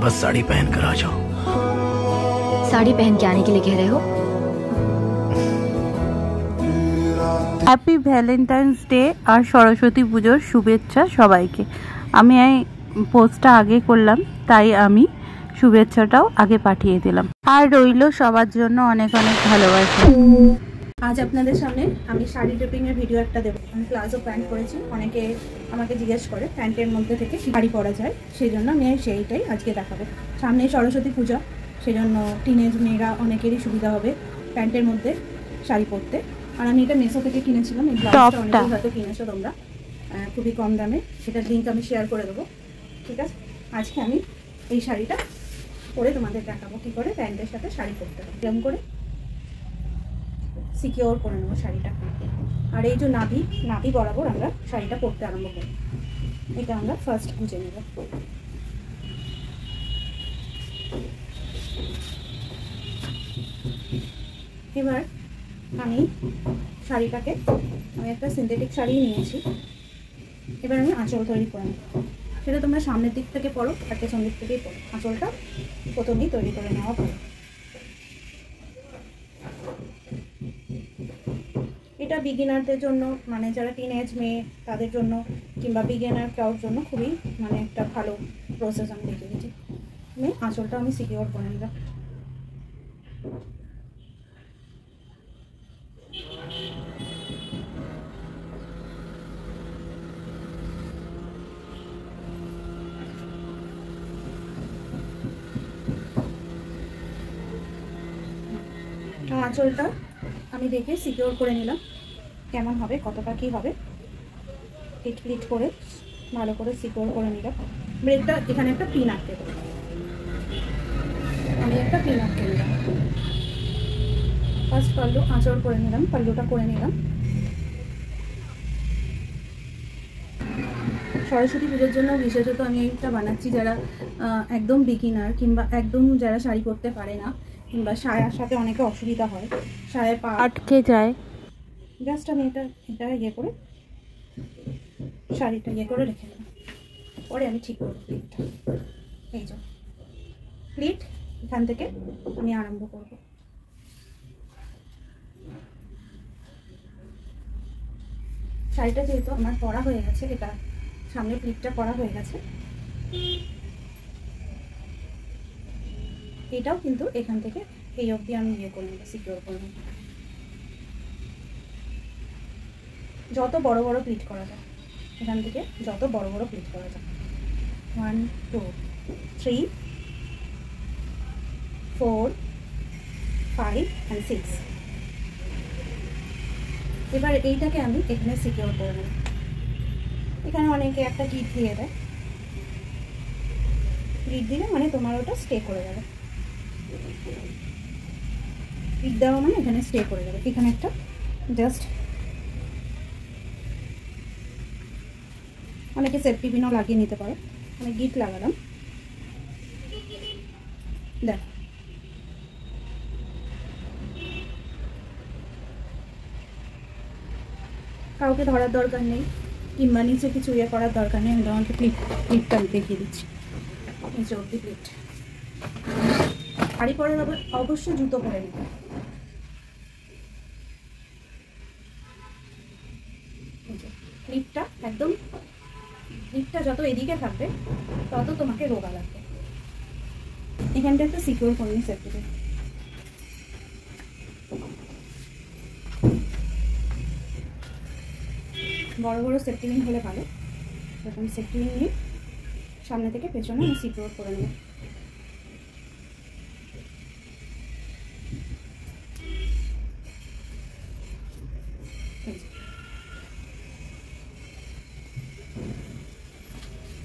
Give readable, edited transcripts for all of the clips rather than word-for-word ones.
बस साड़ी पहन कर आ जाओ। साड़ी पहन के आने के लिए कह रहे हो? হ্যাপি ভ্যালেন্টাইন্স ডে আর সরস্বতী পুজোর শুভেচ্ছা সবাইকে। আমি এই পোস্টটা আগে করলাম, তাই আমি শুভেচ্ছাটাও আগে পাঠিয়ে দিলাম। আর রইল সবার জন্য অনেক অনেক ভালোবাসা। আজ আপনাদের সামনে আমি শাড়ি ড্রেপিংয়ের ভিডিও একটা দেবো। আমি প্লাজো প্যান্ট পরেছি, অনেকে আমাকে জিজ্ঞেস করে প্যান্টের মধ্যে থেকে শাড়ি পরা যায়, সেই জন্য আমি সেইটাই আজকে দেখাবো। সামনে সরস্বতী পূজা, সেই জন্য টিনেজ মেয়েরা অনেকেরই সুবিধা হবে প্যান্টের মধ্যে শাড়ি পরতে। আর আমি এটা মেসো থেকে কিনেছিলাম, এই ব্লাউজটা অনেকেই হয়তো কিনেছো তোমরা, খুবই কম দামে। সেটার লিঙ্ক আমি শেয়ার করে দেবো, ঠিক আছে? আজকে আমি এই শাড়িটা পরে তোমাদের দেখাবো কী করে প্যান্টের সাথে শাড়ি পরতে হবে, এরকম করে সিকিওর করে নেবো শাড়িটা। আর এই যে নাভি বরাবর আমরা শাড়িটা পরতে আরম্ভ করি, এটা আমরা ফার্স্ট বুঝে নেব। এবার আমি শাড়িটাকে, আমি একটা সিনথেটিক শাড়ি নিয়েছি, এবার আমি আঁচল তৈরি করে নেব। সেটা তোমরা সামনের দিক থেকে পরো আর পেছন দিক থেকেই পরো, আঁচলটা প্রথমেই তৈরি করে নেওয়া ভালো। এটা বিগিনারদের জন্য, মানে যারা টিনেজ মেয়ে তাদের জন্য, কিংবা বিগিনার কারোর জন্য খুবই মানে একটা ভালো প্রসেস আমি দেখে দিচ্ছি। আঁচলটা আমি সিকিওর করে নিলাম। আঁচলটা আমি দেখে সিকিওর করে নিলাম কেমন হবে, কতটা কী হবে, প্লিট করে ভালো করে সিকিওর করে নিলাম। ব্রেকটা এখানে একটা পিন আটকে দেবো, আমি একটা পিন আটকে নিলাম। ফার্স্ট পাল্লু আঁচল করে নিলাম, পাল্লুটা করে নিলাম। সরস্বতী পুজোর জন্য বিশেষত আমি এইটা বানাচ্ছি যারা একদম বিগিনার, কিংবা একদম যারা শাড়ি পরতে পারে না, কিংবা সায়ার সাথে অনেকে অসুবিধা হয়, সায়ার পা আটকে যায়। জাস্ট আমি এটা ইয়ে করে শাড়িটা ইয়ে করে রেখে দেবো, পরে আমি ঠিক করবো প্লিটটা। এই যে প্লিট এখান থেকে আমি আরম্ভ করব। শাড়িটা যেহেতু আমার পরা হয়ে গেছে, এটা সামনে প্লিটটা পরা হয়ে গেছে, এটাও কিন্তু এখান থেকে এই অবধি আমি ইয়ে করে নেবো, সিকিওর করে নেবো। যত বড় বড় প্লিট করা যায়, এখান থেকে যত বড় বড় প্লিট করা যায়, 1 2 3 4 5 and 6। এবার এইটাকে আমি এখানে সিকিওর করে নেব। এখানে অনেকে একটা ক্লিপ দিয়ে দেয়, ক্লিপ দিলে মানে তোমার ওটা স্টে করে যাবে। ক্লিপ দেওয়া মানে এখানে স্টে করে যাবে। এখানে একটা জাস্ট অনেকে সেফটি পিনও লাগিয়ে নিতে পারো, আমি গিট লাগালাম। দেখ কাউকে ধরার দরকার নেই, কিংবা নিচে কিছু ইয়ে করার দরকার নেই। আমি তোমাকে ক্লিপটা দেখিয়ে দিচ্ছি, নিচে অব্দি প্লিট। শাড়ি পরে অবশ্যই জুতো পরে নেবে। ক্লিপটা একদম, ক্লিপটা যত এদিকে থাকবে তত তোমাকে রোগা লাগবে। এখানটা একটু সিকিওর করে নিই সেফটিতে। বড় বড় সেফটি পিন হলে ভালো, এরকম সেফটি পিন নিয়ে সামনে থেকে পেছনে আমি সিকিওর করে নেব।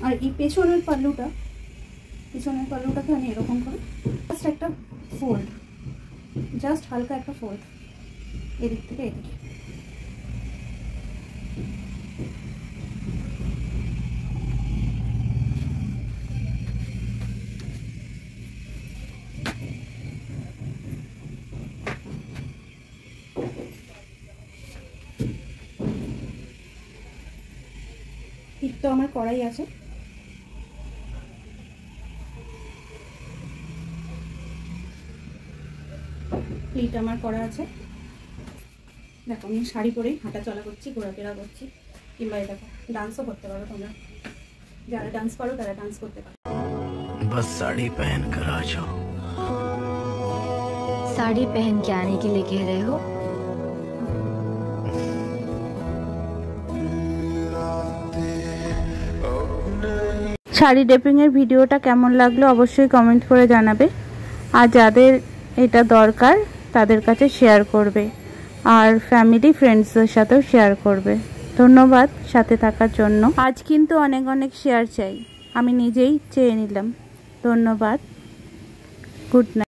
আর এই পেছনের পাল্লুটাকে আমি এরকম করে জাস্ট একটা ফোল্ড, জাস্ট হালকা একটা ফোল্ড এদিক থেকে এদিকে। টিপ তো আমার করাই আছে, প্লিট আমার করা আছে। দেখো আমি শাড়ি পরেই হাঁটা চলা করছি, ঘোরাফেরা করছি, কিংবা দেখো ডান্সও করতে পারো তোমরা, যারা ডান্স পারো তারা ডান্স করতে পারো। बस साड़ी पहन कर आ जाओ। साड़ी पहन के आने के लिए कह रहे हो? শাড়ি ড্রেপিংয়ের ভিডিওটা কেমন লাগলো অবশ্যই কমেন্ট করে জানাবে, আর যাদের এটা দরকার তাদের কাছে শেয়ার করবে, আর ফ্যামিলি ফ্রেন্ডসদের সাথেও শেয়ার করবে। ধন্যবাদ সাথে থাকার জন্য। আজ কিন্তু অনেক অনেক শেয়ার চাই, আমি নিজেই চেয়ে নিলাম। ধন্যবাদ, গুড নাইট।